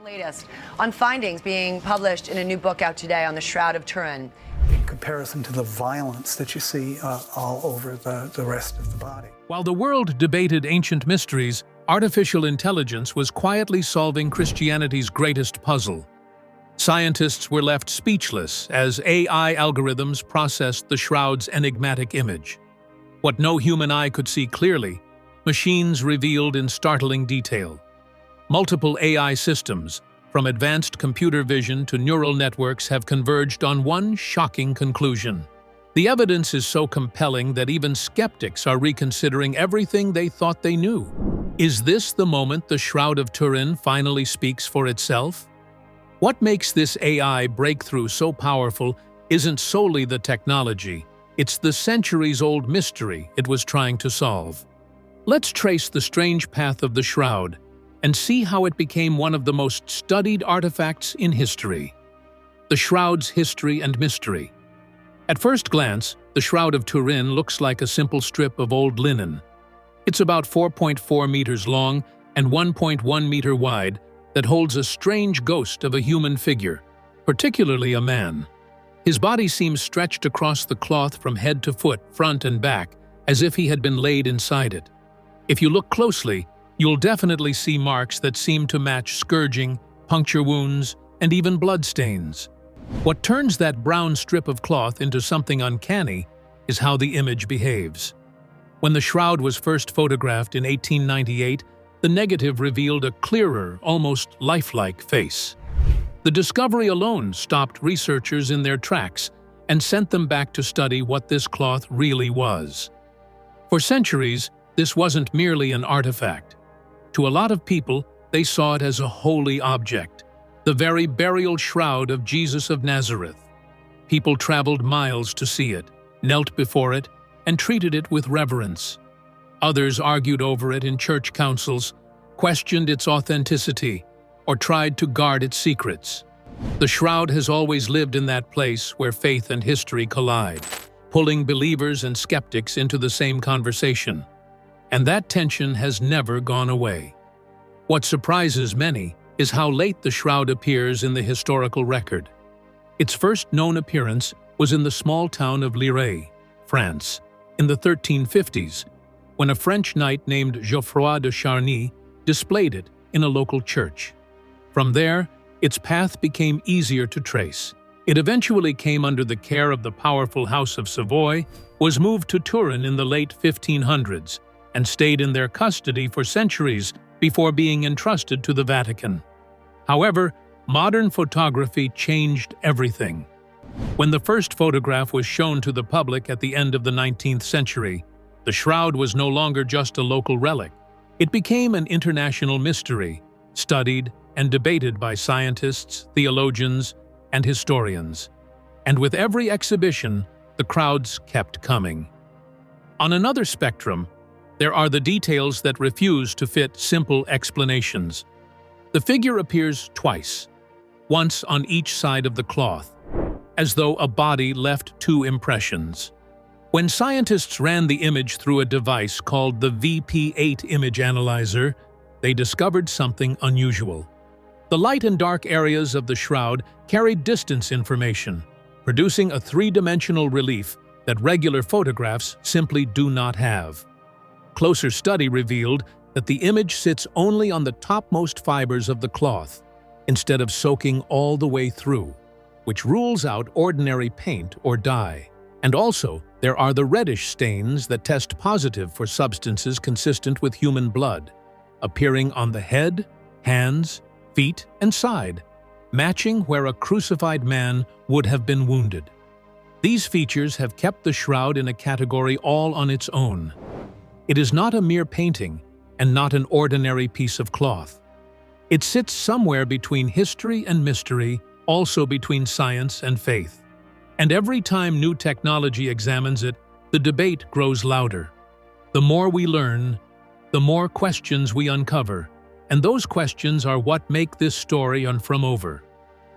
Latest on findings being published in a new book out today on the Shroud of Turin. In comparison to the violence that you see all over the rest of the body. While the world debated ancient mysteries, artificial intelligence was quietly solving Christianity's greatest puzzle. Scientists were left speechless as AI algorithms processed the shroud's enigmatic image. What no human eye could see clearly, machines revealed in startling detail. Multiple AI systems, from advanced computer vision to neural networks, have converged on one shocking conclusion. The evidence is so compelling that even skeptics are reconsidering everything they thought they knew. Is this the moment the Shroud of Turin finally speaks for itself? What makes this AI breakthrough so powerful isn't solely the technology, it's the centuries-old mystery it was trying to solve. Let's trace the strange path of the Shroud and see how it became one of the most studied artifacts in history. The Shroud's history and mystery. At first glance, the Shroud of Turin looks like a simple strip of old linen. It's about 4.4 meters long and 1.1 meter wide that holds a strange ghost of a human figure, particularly a man. His body seems stretched across the cloth from head to foot, front and back, as if he had been laid inside it. If you look closely, you'll definitely see marks that seem to match scourging, puncture wounds, and even bloodstains. What turns that brown strip of cloth into something uncanny is how the image behaves. When the shroud was first photographed in 1898, the negative revealed a clearer, almost lifelike face. The discovery alone stopped researchers in their tracks and sent them back to study what this cloth really was. For centuries, this wasn't merely an artifact. To a lot of people, they saw it as a holy object, the very burial shroud of Jesus of Nazareth. People traveled miles to see it, knelt before it, and treated it with reverence. Others argued over it in church councils, questioned its authenticity, or tried to guard its secrets. The shroud has always lived in that place where faith and history collide, pulling believers and skeptics into the same conversation. And that tension has never gone away. What surprises many is how late the shroud appears in the historical record. Its first known appearance was in the small town of Lirey, France, in the 1350s, when a French knight named Geoffroy de Charny displayed it in a local church. From there, its path became easier to trace. It eventually came under the care of the powerful House of Savoy, was moved to Turin in the late 1500s, and stayed in their custody for centuries before being entrusted to the Vatican. However, modern photography changed everything. When the first photograph was shown to the public at the end of the 19th century, the shroud was no longer just a local relic. It became an international mystery, studied and debated by scientists, theologians, and historians. And with every exhibition, the crowds kept coming. On another spectrum, there are the details that refuse to fit simple explanations. The figure appears twice, once on each side of the cloth, as though a body left two impressions. When scientists ran the image through a device called the VP8 image analyzer, they discovered something unusual. The light and dark areas of the shroud carried distance information, producing a three-dimensional relief that regular photographs simply do not have. Closer study revealed that the image sits only on the topmost fibers of the cloth, instead of soaking all the way through, which rules out ordinary paint or dye. And also, there are the reddish stains that test positive for substances consistent with human blood, appearing on the head, hands, feet, and side, matching where a crucified man would have been wounded. These features have kept the shroud in a category all on its own. It is not a mere painting and not an ordinary piece of cloth. It sits somewhere between history and mystery, also between science and faith. And every time new technology examines it, the debate grows louder. The more we learn, the more questions we uncover, and those questions are what make this story on From Over.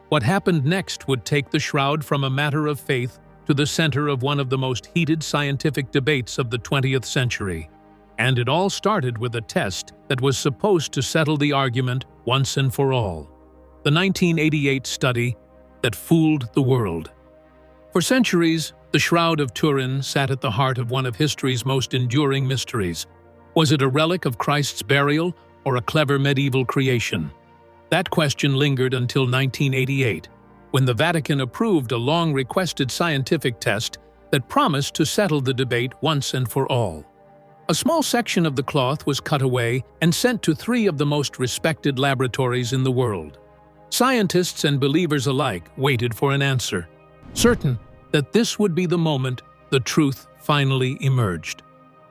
What happened next would take the shroud from a matter of faith to the center of one of the most heated scientific debates of the 20th century. And it all started with a test that was supposed to settle the argument once and for all. the 1988 study that fooled the world. For centuries, the Shroud of Turin sat at the heart of one of history's most enduring mysteries. Was it a relic of Christ's burial or a clever medieval creation? That question lingered until 1988, when the Vatican approved a long-requested scientific test that promised to settle the debate once and for all. A small section of the cloth was cut away and sent to 3 of the most respected laboratories in the world. Scientists and believers alike waited for an answer, certain that this would be the moment the truth finally emerged.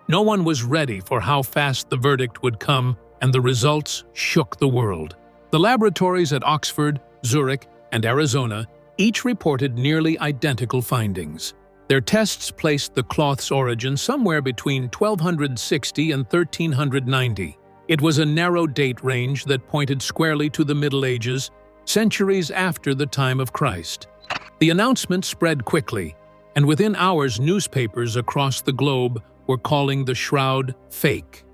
No one was ready for how fast the verdict would come, and the results shook the world. The laboratories at Oxford, Zurich, and Arizona each reported nearly identical findings. Their tests placed the cloth's origin somewhere between 1260 and 1390. It was a narrow date range that pointed squarely to the Middle Ages, centuries after the time of Christ. The announcement spread quickly, and within hours newspapers across the globe were calling the shroud fake.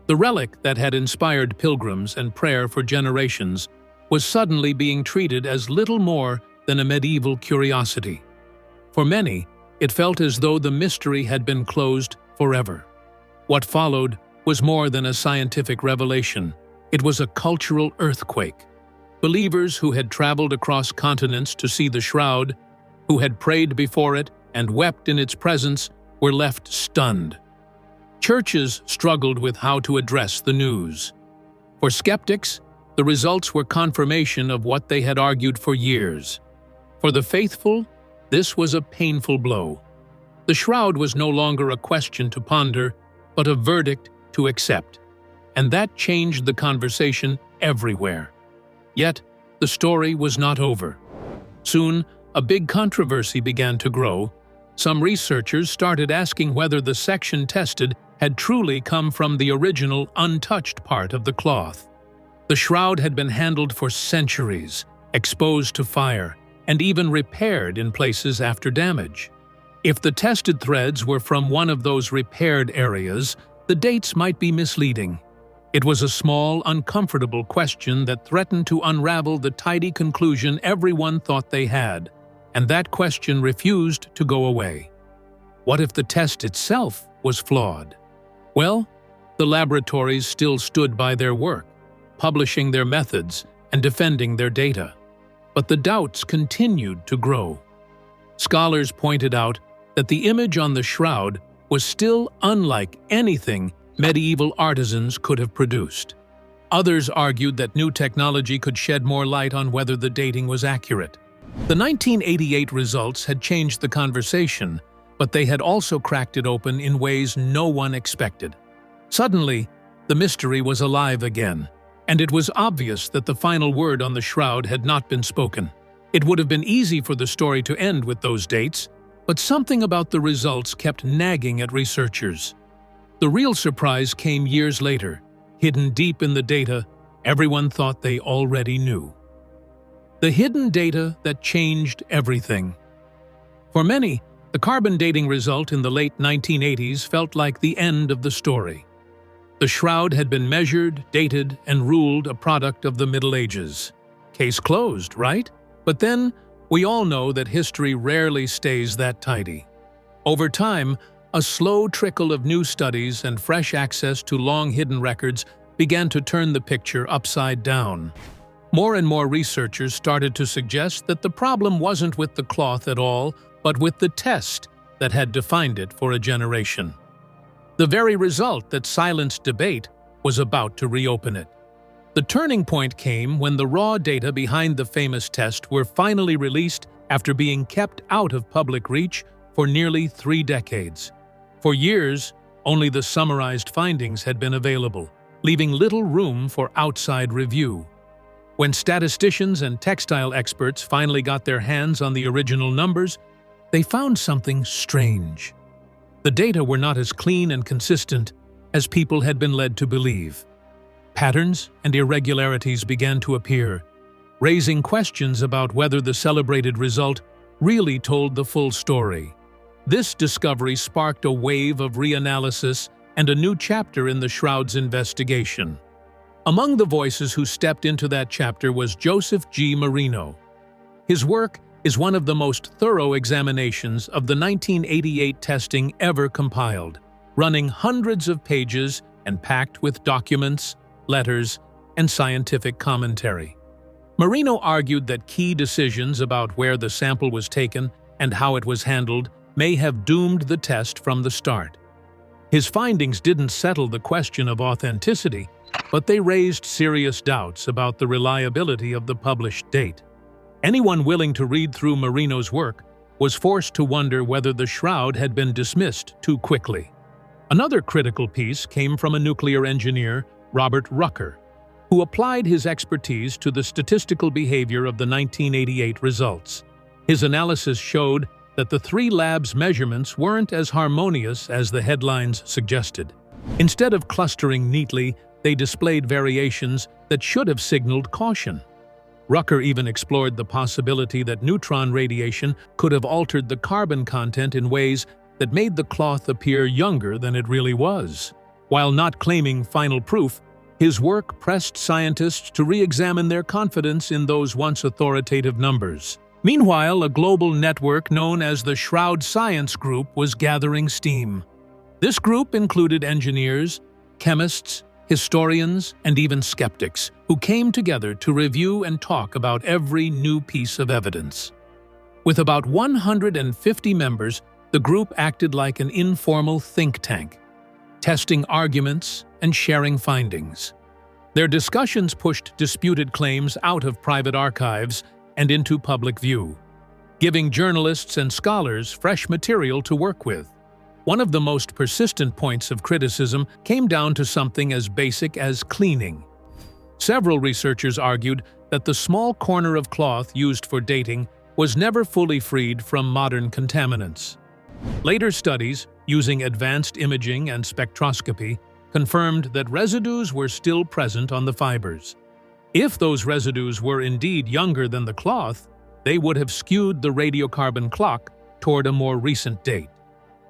The relic that had inspired pilgrims and prayer for generations was suddenly being treated as little more than a medieval curiosity. For many, it felt as though the mystery had been closed forever. What followed was more than a scientific revelation. It was a cultural earthquake. Believers who had traveled across continents to see the shroud, who had prayed before it and wept in its presence, were left stunned. Churches struggled with how to address the news. For skeptics, the results were confirmation of what they had argued for years. For the faithful, this was a painful blow. The shroud was no longer a question to ponder, but a verdict to accept. And that changed the conversation everywhere. Yet, the story was not over. Soon, a big controversy began to grow. Some researchers started asking whether the section tested had truly come from the original untouched part of the cloth. The shroud had been handled for centuries, exposed to fire, and even repaired in places after damage. If the tested threads were from one of those repaired areas, the dates might be misleading. It was a small, uncomfortable question that threatened to unravel the tidy conclusion everyone thought they had, and that question refused to go away. What if the test itself was flawed? Well, the laboratories still stood by their work, publishing their methods and defending their data. But the doubts continued to grow. Scholars pointed out that the image on the shroud was still unlike anything medieval artisans could have produced. Others argued that new technology could shed more light on whether the dating was accurate. The 1988 results had changed the conversation, but they had also cracked it open in ways no one expected. Suddenly, the mystery was alive again, and it was obvious that the final word on the shroud had not been spoken. It would have been easy for the story to end with those dates, but something about the results kept nagging at researchers. The real surprise came years later, hidden deep in the data everyone thought they already knew. The hidden data that changed everything. For many, the carbon dating result in the late 1980s felt like the end of the story. The shroud had been measured, dated, and ruled a product of the Middle Ages. Case closed, right? But then, we all know that history rarely stays that tidy. Over time, a slow trickle of new studies and fresh access to long-hidden records began to turn the picture upside down. More and more researchers started to suggest that the problem wasn't with the cloth at all, but with the test that had defined it for a generation. The very result that silenced debate was about to reopen it. The turning point came when the raw data behind the famous test were finally released after being kept out of public reach for nearly 3 decades. For years, only the summarized findings had been available, leaving little room for outside review. When statisticians and textile experts finally got their hands on the original numbers, they found something strange. The data were not as clean and consistent as people had been led to believe. Patterns and irregularities began to appear, raising questions about whether the celebrated result really told the full story. This discovery sparked a wave of reanalysis and a new chapter in the shroud's investigation. Among the voices who stepped into that chapter was Joseph G. Marino. His work is one of the most thorough examinations of the 1988 testing ever compiled, running hundreds of pages and packed with documents, letters, and scientific commentary. Marino argued that key decisions about where the sample was taken and how it was handled may have doomed the test from the start. His findings didn't settle the question of authenticity, but they raised serious doubts about the reliability of the published date. Anyone willing to read through Marino's work was forced to wonder whether the shroud had been dismissed too quickly. Another critical piece came from a nuclear engineer, Robert Rucker, who applied his expertise to the statistical behavior of the 1988 results. His analysis showed that the three labs' measurements weren't as harmonious as the headlines suggested. Instead of clustering neatly, they displayed variations that should have signaled caution. Rucker even explored the possibility that neutron radiation could have altered the carbon content in ways that made the cloth appear younger than it really was. While not claiming final proof, his work pressed scientists to re-examine their confidence in those once authoritative numbers. Meanwhile, a global network known as the Shroud Science Group was gathering steam. This group included engineers, chemists, historians, and even skeptics who came together to review and talk about every new piece of evidence. With about 150 members, the group acted like an informal think tank, testing arguments and sharing findings. Their discussions pushed disputed claims out of private archives and into public view, giving journalists and scholars fresh material to work with. One of the most persistent points of criticism came down to something as basic as cleaning. Several researchers argued that the small corner of cloth used for dating was never fully freed from modern contaminants. Later studies, using advanced imaging and spectroscopy, confirmed that residues were still present on the fibers. If those residues were indeed younger than the cloth, they would have skewed the radiocarbon clock toward a more recent date.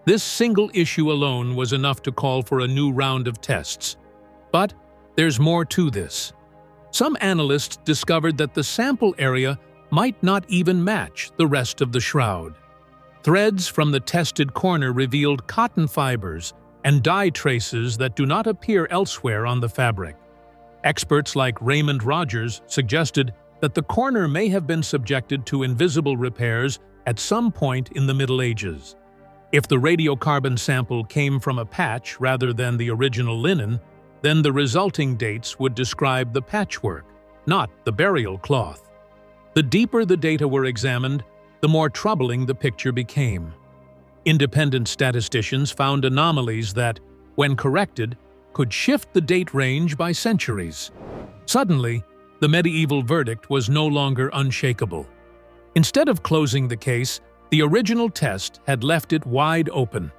This single issue alone was enough to call for a new round of tests. But there's more to this. Some analysts discovered that the sample area might not even match the rest of the shroud. Threads from the tested corner revealed cotton fibers and dye traces that do not appear elsewhere on the fabric. Experts like Raymond Rogers suggested that the corner may have been subjected to invisible repairs at some point in the Middle Ages. If the radiocarbon sample came from a patch rather than the original linen, then the resulting dates would describe the patchwork, not the burial cloth. The deeper the data were examined, the more troubling the picture became. Independent statisticians found anomalies that, when corrected, could shift the date range by centuries. Suddenly, the medieval verdict was no longer unshakable. Instead of closing the case, the original test had left it wide open,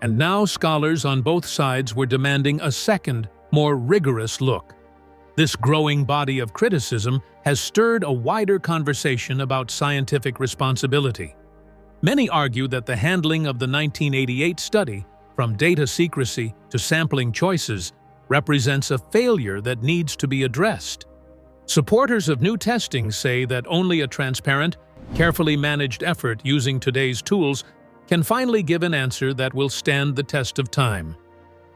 and now scholars on both sides were demanding a second, more rigorous look. This growing body of criticism has stirred a wider conversation about scientific responsibility. Many argue that the handling of the 1988 study, from data secrecy to sampling choices, represents a failure that needs to be addressed. Supporters of new testing say that only a transparent, carefully managed effort using today's tools can finally give an answer that will stand the test of time.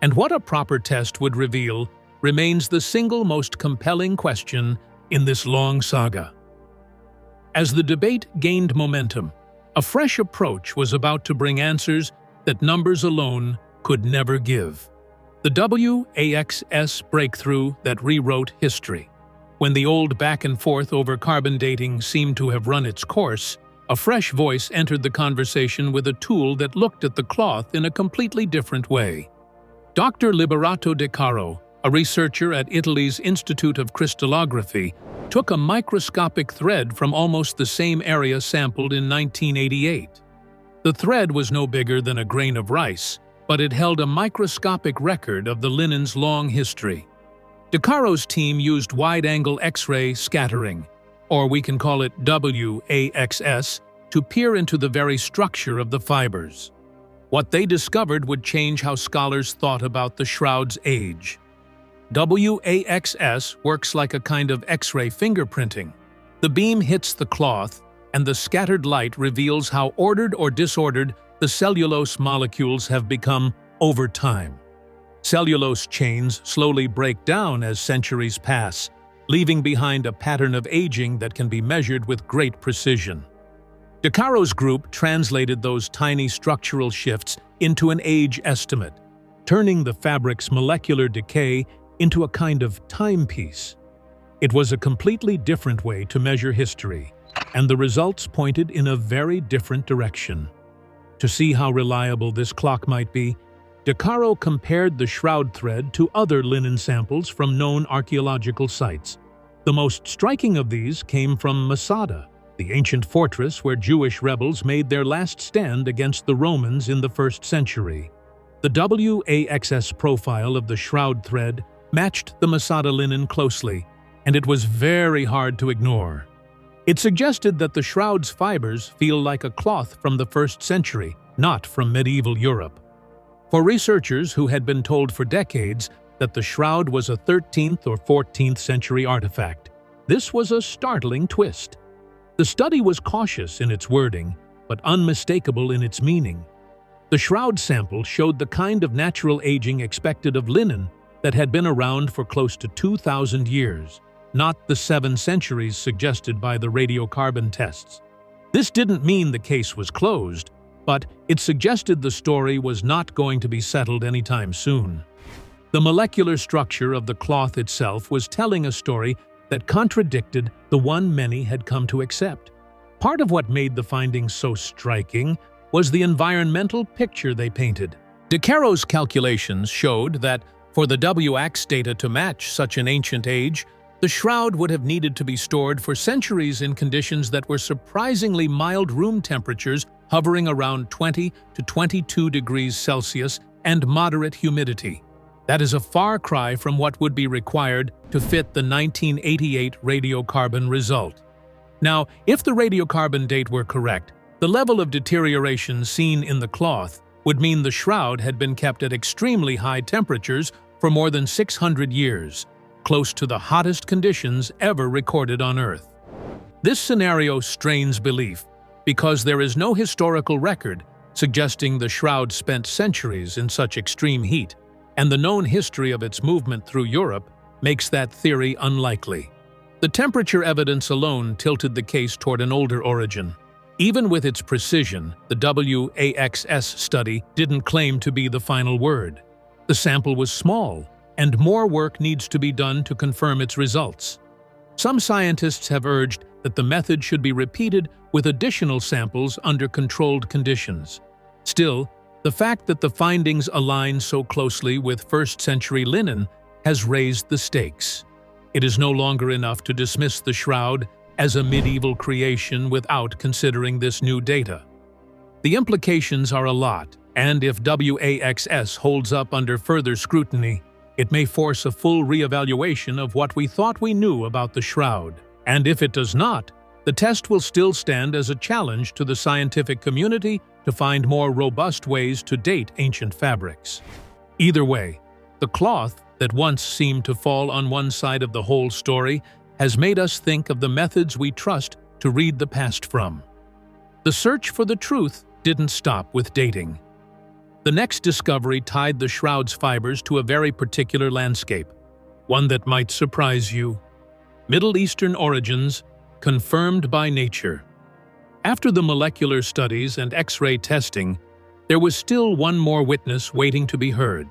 And what a proper test would reveal remains the single most compelling question in this long saga. As the debate gained momentum, a fresh approach was about to bring answers that numbers alone could never give. The WAXS breakthrough that rewrote history. When the old back and forth over carbon dating seemed to have run its course, a fresh voice entered the conversation with a tool that looked at the cloth in a completely different way. Dr. Liberato De Caro, a researcher at Italy's Institute of Crystallography, took a microscopic thread from almost the same area sampled in 1988. The thread was no bigger than a grain of rice, but it held a microscopic record of the linen's long history. De Caro's team used wide-angle X-ray scattering, or we can call it WAXS, to peer into the very structure of the fibers. What they discovered would change how scholars thought about the shroud's age. WAXS works like a kind of X-ray fingerprinting. The beam hits the cloth, and the scattered light reveals how ordered or disordered the cellulose molecules have become over time. Cellulose chains slowly break down as centuries pass, leaving behind a pattern of aging that can be measured with great precision. De Caro's group translated those tiny structural shifts into an age estimate, turning the fabric's molecular decay into a kind of timepiece. It was a completely different way to measure history, and the results pointed in a very different direction. To see how reliable this clock might be, De Caro compared the shroud thread to other linen samples from known archaeological sites. The most striking of these came from Masada, the ancient fortress where Jewish rebels made their last stand against the Romans in the 1st century. The WAXS profile of the shroud thread matched the Masada linen closely, and it was very hard to ignore. It suggested that the shroud's fibers feel like a cloth from the 1st century, not from medieval Europe. For researchers who had been told for decades that the shroud was a 13th or 14th century artifact, this was a startling twist. The study was cautious in its wording, but unmistakable in its meaning. The shroud sample showed the kind of natural aging expected of linen that had been around for close to 2,000 years, not the 7 centuries suggested by the radiocarbon tests. This didn't mean the case was closed, but it suggested the story was not going to be settled anytime soon. The molecular structure of the cloth itself was telling a story that contradicted the one many had come to accept. Part of what made the findings so striking was the environmental picture they painted. De Caro's calculations showed that for the WAX data to match such an ancient age, the shroud would have needed to be stored for centuries in conditions that were surprisingly mild room temperatures hovering around 20 to 22 degrees Celsius and moderate humidity. That is a far cry from what would be required to fit the 1988 radiocarbon result. Now, if the radiocarbon date were correct, the level of deterioration seen in the cloth would mean the shroud had been kept at extremely high temperatures for more than 600 years, close to the hottest conditions ever recorded on Earth. This scenario strains belief because there is no historical record suggesting the shroud spent centuries in such extreme heat, and the known history of its movement through Europe makes that theory unlikely. The temperature evidence alone tilted the case toward an older origin. Even with its precision, the WAXS study didn't claim to be the final word. The sample was small, and more work needs to be done to confirm its results. Some scientists have urged that the method should be repeated with additional samples under controlled conditions. Still, the fact that the findings align so closely with 1st century linen has raised the stakes. It is no longer enough to dismiss the shroud as a medieval creation without considering this new data. The implications are a lot, and if WAXS holds up under further scrutiny, it may force a full re-evaluation of what we thought we knew about the shroud. And if it does not, the test will still stand as a challenge to the scientific community to find more robust ways to date ancient fabrics. Either way, the cloth that once seemed to fall on one side of the whole story has made us think of the methods we trust to read the past from. The search for the truth didn't stop with dating. The next discovery tied the shroud's fibers to a very particular landscape, one that might surprise you. Middle Eastern origins, confirmed by nature. After the molecular studies and X-ray testing, there was still one more witness waiting to be heard.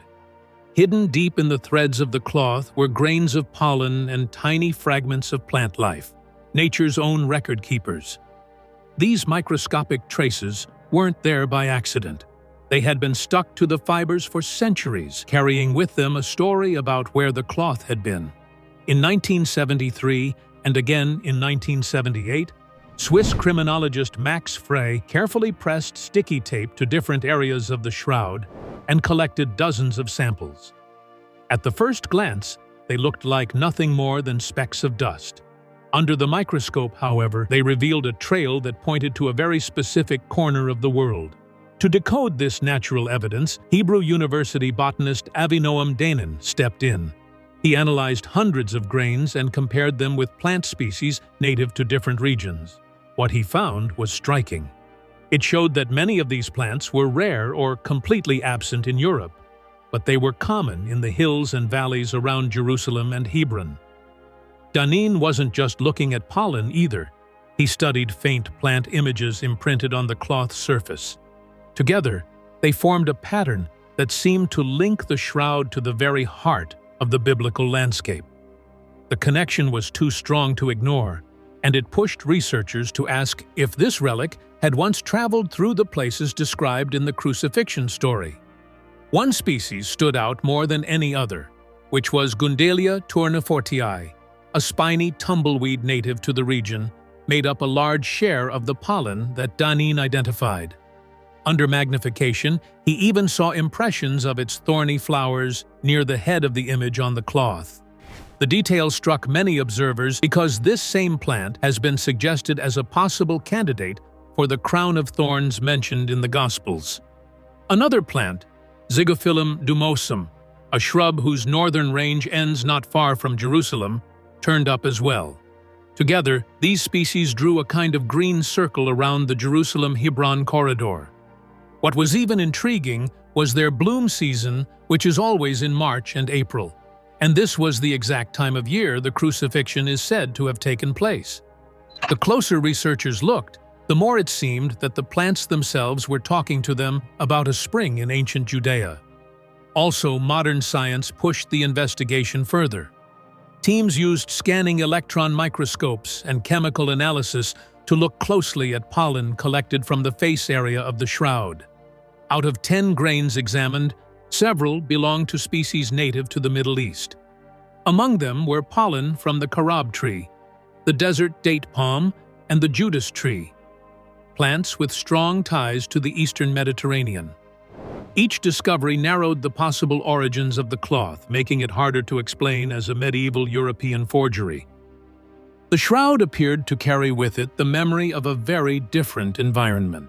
Hidden deep in the threads of the cloth were grains of pollen and tiny fragments of plant life, nature's own record keepers. These microscopic traces weren't there by accident. They had been stuck to the fibers for centuries, carrying with them a story about where the cloth had been. In 1973, and again in 1978, Swiss criminologist Max Frey carefully pressed sticky tape to different areas of the shroud and collected dozens of samples. At the first glance, they looked like nothing more than specks of dust. Under the microscope, however, they revealed a trail that pointed to a very specific corner of the world. To decode this natural evidence, Hebrew University botanist Avinoam Danon stepped in. He analyzed hundreds of grains and compared them with plant species native to different regions. What he found was striking. It showed that many of these plants were rare or completely absent in Europe, but they were common in the hills and valleys around Jerusalem and Hebron. Danin wasn't just looking at pollen either. He studied faint plant images imprinted on the cloth surface. Together, they formed a pattern that seemed to link the shroud to the very heart of the biblical landscape. The connection was too strong to ignore, and it pushed researchers to ask if this relic had once traveled through the places described in the crucifixion story. One species stood out more than any other, which was Gundelia tournefortii, a spiny tumbleweed native to the region, made up a large share of the pollen that Danin identified. Under magnification, he even saw impressions of its thorny flowers near the head of the image on the cloth. The detail struck many observers because this same plant has been suggested as a possible candidate for the crown of thorns mentioned in the Gospels. Another plant, Zygophyllum dumosum, a shrub whose northern range ends not far from Jerusalem, turned up as well. Together, these species drew a kind of green circle around the Jerusalem-Hebron corridor. What was even intriguing was their bloom season, which is always in March and April, and this was the exact time of year the crucifixion is said to have taken place. The closer researchers looked, the more it seemed that the plants themselves were talking to them about a spring in ancient Judea. Also, modern science pushed the investigation further. Teams used scanning electron microscopes and chemical analysis to look closely at pollen collected from the face area of the shroud. Out of 10 grains examined, several belonged to species native to the Middle East. Among them were pollen from the carob tree, the desert date palm, and the Judas tree, plants with strong ties to the Eastern Mediterranean. Each discovery narrowed the possible origins of the cloth, making it harder to explain as a medieval European forgery. The shroud appeared to carry with it the memory of a very different environment.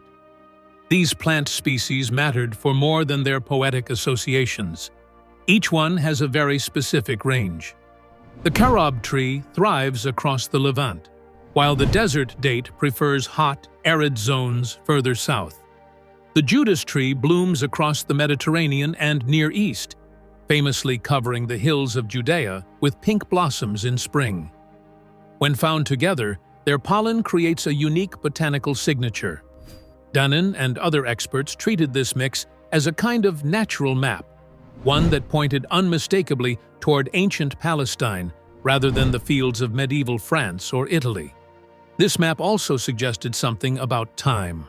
These plant species mattered for more than their poetic associations. Each one has a very specific range. The carob tree thrives across the Levant, while the desert date prefers hot, arid zones further south. The Judas tree blooms across the Mediterranean and Near East, famously covering the hills of Judea with pink blossoms in spring. When found together, their pollen creates a unique botanical signature. Danin and other experts treated this mix as a kind of natural map, one that pointed unmistakably toward ancient Palestine rather than the fields of medieval France or Italy. This map also suggested something about time.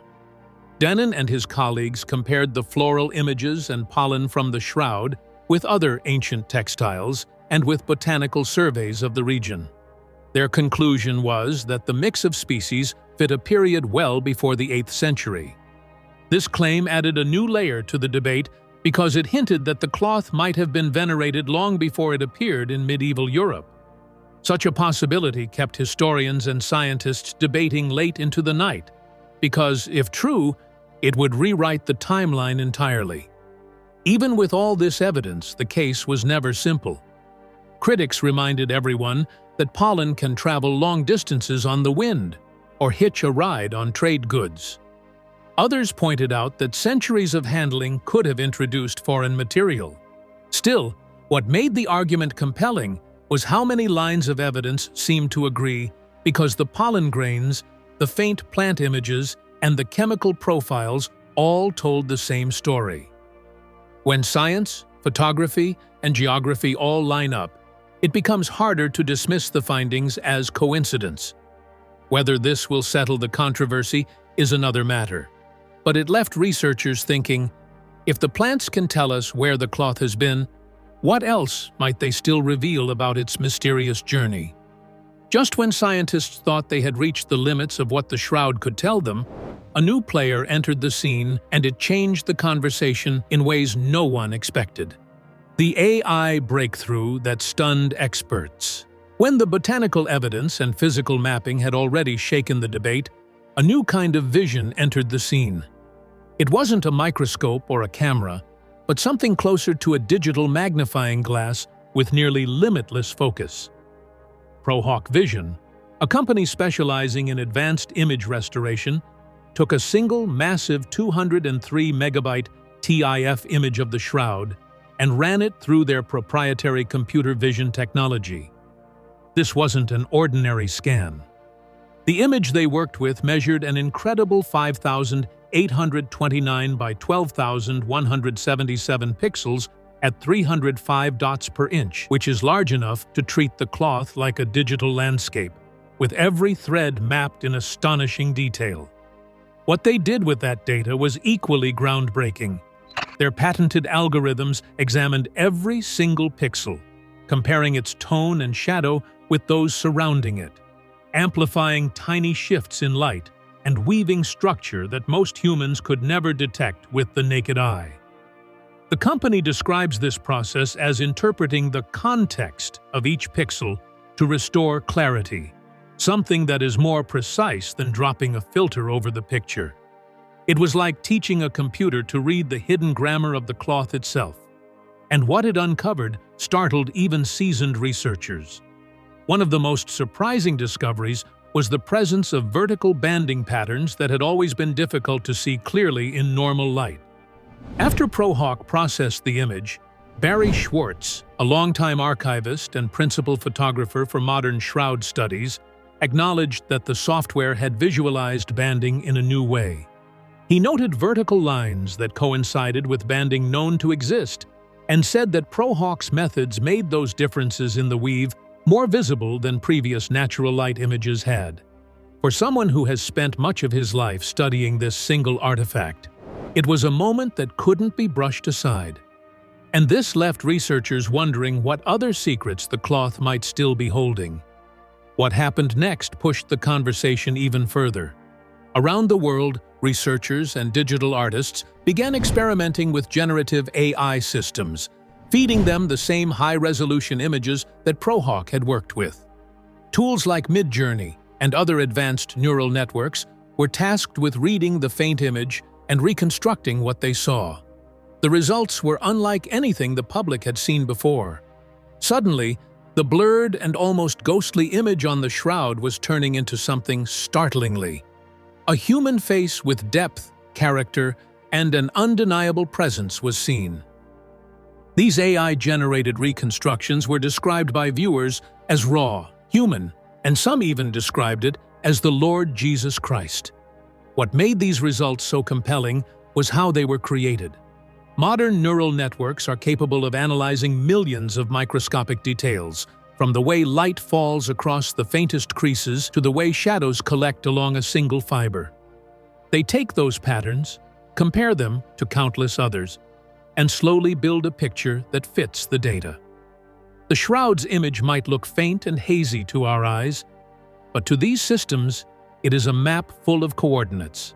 Danin and his colleagues compared the floral images and pollen from the shroud with other ancient textiles and with botanical surveys of the region. Their conclusion was that the mix of species fit a period well before the 8th century. This claim added a new layer to the debate because it hinted that the cloth might have been venerated long before it appeared in medieval Europe. Such a possibility kept historians and scientists debating late into the night, because, if true, it would rewrite the timeline entirely. Even with all this evidence, the case was never simple. Critics reminded everyone that pollen can travel long distances on the wind or hitch a ride on trade goods. Others pointed out that centuries of handling could have introduced foreign material. Still, what made the argument compelling was how many lines of evidence seemed to agree because the pollen grains, the faint plant images, and the chemical profiles all told the same story. When science, photography, and geography all line up, it becomes harder to dismiss the findings as coincidence. Whether this will settle the controversy is another matter, but it left researchers thinking, if the plants can tell us where the cloth has been, what else might they still reveal about its mysterious journey? Just when scientists thought they had reached the limits of what the shroud could tell them, a new player entered the scene and it changed the conversation in ways no one expected. The AI breakthrough that stunned experts. When the botanical evidence and physical mapping had already shaken the debate, a new kind of vision entered the scene. It wasn't a microscope or a camera, but something closer to a digital magnifying glass with nearly limitless focus. ProHawk Vision, a company specializing in advanced image restoration, took a single massive 203 megabyte TIFF image of the shroud and ran it through their proprietary computer vision technology. This wasn't an ordinary scan. The image they worked with measured an incredible 5,829 by 12,177 pixels at 305 dots per inch, which is large enough to treat the cloth like a digital landscape, with every thread mapped in astonishing detail. What they did with that data was equally groundbreaking. Their patented algorithms examined every single pixel, comparing its tone and shadow with those surrounding it, amplifying tiny shifts in light and weaving structure that most humans could never detect with the naked eye. The company describes this process as interpreting the context of each pixel to restore clarity, something that is more precise than dropping a filter over the picture. It was like teaching a computer to read the hidden grammar of the cloth itself. And what it uncovered startled even seasoned researchers. One of the most surprising discoveries was the presence of vertical banding patterns that had always been difficult to see clearly in normal light. After ProHawk processed the image, Barry Schwartz, a longtime archivist and principal photographer for modern shroud studies, acknowledged that the software had visualized banding in a new way. He noted vertical lines that coincided with banding known to exist, and said that ProHawk's methods made those differences in the weave more visible than previous natural light images had. For someone who has spent much of his life studying this single artifact, it was a moment that couldn't be brushed aside. And this left researchers wondering what other secrets the cloth might still be holding. What happened next pushed the conversation even further. Around the world, researchers and digital artists began experimenting with generative AI systems, feeding them the same high-resolution images that ProHawk had worked with. Tools like Midjourney and other advanced neural networks were tasked with reading the faint image and reconstructing what they saw. The results were unlike anything the public had seen before. Suddenly, the blurred and almost ghostly image on the shroud was turning into something startlingly. A human face with depth, character, and an undeniable presence was seen. These AI-generated reconstructions were described by viewers as raw, human, and some even described it as the Lord Jesus Christ. What made these results so compelling was how they were created. Modern neural networks are capable of analyzing millions of microscopic details, from the way light falls across the faintest creases to the way shadows collect along a single fiber. They take those patterns, compare them to countless others, and slowly build a picture that fits the data. The shroud's image might look faint and hazy to our eyes, but to these systems, it is a map full of coordinates.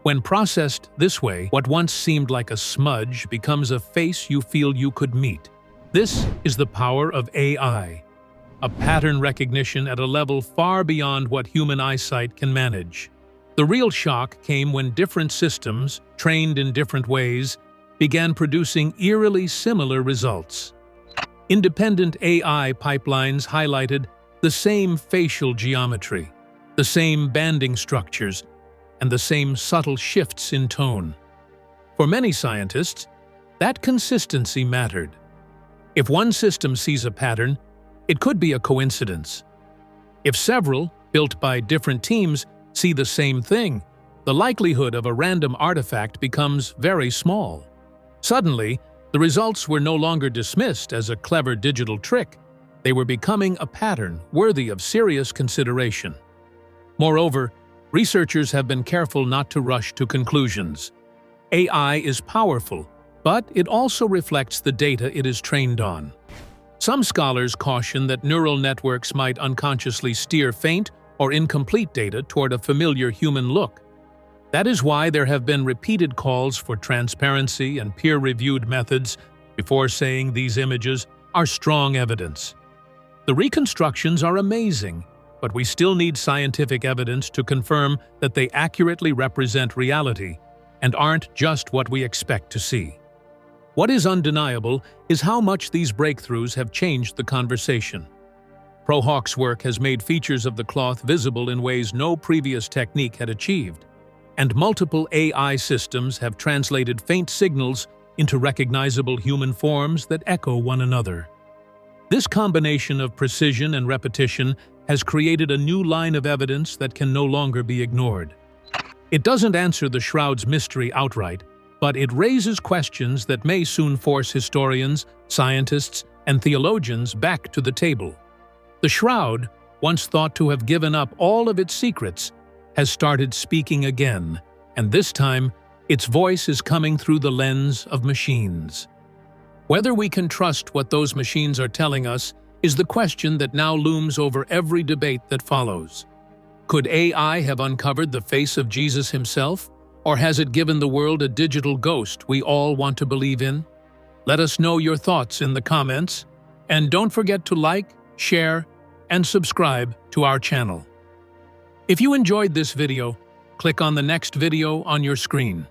When processed this way, what once seemed like a smudge becomes a face you feel you could meet. This is the power of AI, a pattern recognition at a level far beyond what human eyesight can manage. The real shock came when different systems, trained in different ways, began producing eerily similar results. Independent AI pipelines highlighted the same facial geometry, the same banding structures, and the same subtle shifts in tone. For many scientists, that consistency mattered. If one system sees a pattern, it could be a coincidence. If several, built by different teams, see the same thing, the likelihood of a random artifact becomes very small. Suddenly, the results were no longer dismissed as a clever digital trick. They were becoming a pattern worthy of serious consideration. Moreover, researchers have been careful not to rush to conclusions. AI is powerful, but it also reflects the data it is trained on. Some scholars caution that neural networks might unconsciously steer faint or incomplete data toward a familiar human look. That is why there have been repeated calls for transparency and peer-reviewed methods before saying these images are strong evidence. The reconstructions are amazing, but we still need scientific evidence to confirm that they accurately represent reality and aren't just what we expect to see. What is undeniable is how much these breakthroughs have changed the conversation. Prohawk's work has made features of the cloth visible in ways no previous technique had achieved, and multiple AI systems have translated faint signals into recognizable human forms that echo one another. This combination of precision and repetition has created a new line of evidence that can no longer be ignored. It doesn't answer the Shroud's mystery outright, but it raises questions that may soon force historians, scientists, and theologians back to the table. The Shroud, once thought to have given up all of its secrets, has started speaking again, and this time, its voice is coming through the lens of machines. Whether we can trust what those machines are telling us is the question that now looms over every debate that follows. Could AI have uncovered the face of Jesus himself, or has it given the world a digital ghost we all want to believe in? Let us know your thoughts in the comments, and don't forget to like, share, and subscribe to our channel. If you enjoyed this video, click on the next video on your screen.